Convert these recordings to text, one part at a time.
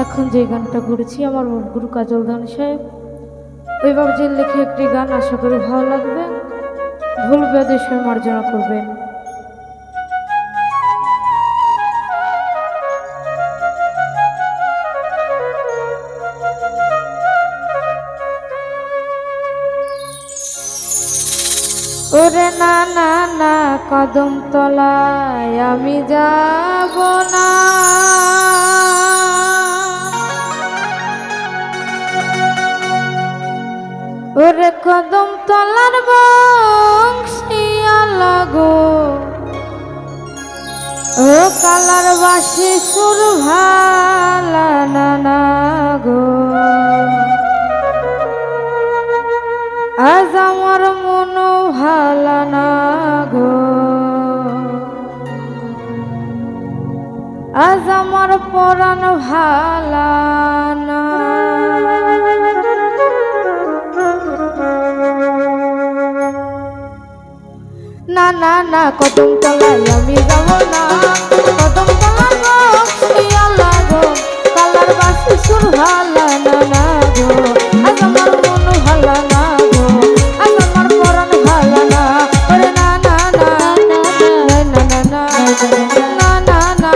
এখন যে গানটা করেছি আমার গুরু কাজল দান সাহেব ওই বাবুজির লেখে একটি গান, আশা করি ভালো লাগবে। ভুল ব্যাধি সবাই মার্জনা করবেন। ওরে না না না কদম তলায় আমি যাব না, ওরে কদম তলার বংশিয়ালা গো, ও কালার বাসি সুর ভালা না না গো, আজ আমার মন ভালা না গো, আজ আমার পরাণ ভালা না। না না না কদম তলায় আমি যাব না, কদম তলার বংশিয়ালা গো, কালার বাসি সুর ভালা না না গো, আজ আমার মন ভালা না গো, আজ আমার পরাণ ভালা না। ওরে না না না না না না না না না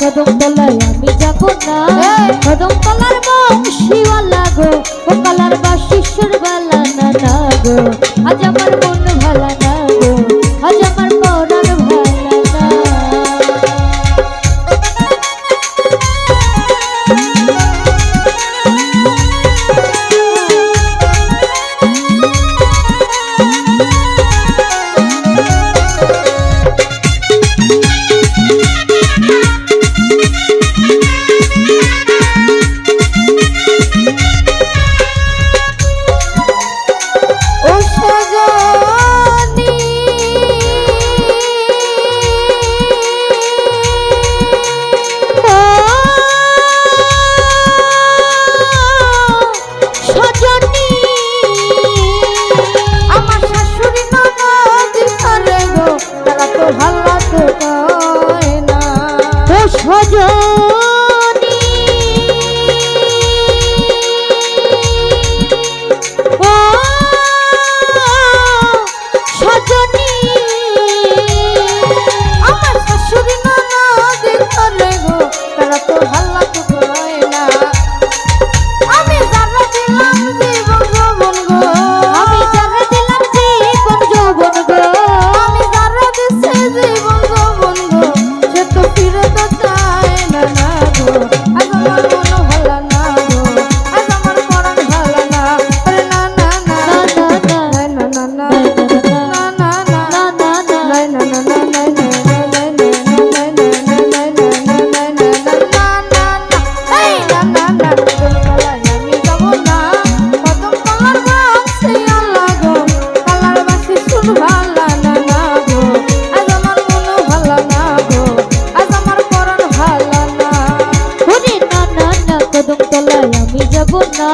কদম তলায় আমি যাব না, কদম তলার বংশীওয়ালা গো, ও কালার বাসি সুর ভালা না না গো, আজ আমার মন ভালা না গো, আজ আমার পরাণ ভালা না। সুখ হয় না। আমি যারা দিলাম জীবন যৌবন গো, আমি যারে দিলাম জীবন যৌবন গো, আমি যারা দিছে জীবন যৌবন গো, সে তো ফিরে তো চায় না না গো। আজ আমার মন ভালো না গো, আজ আমার পরাণ ভালো না। আরে না না না না না না না না না না না না না না না না না না ওরে না না না কদম তলায় আমি যাব না।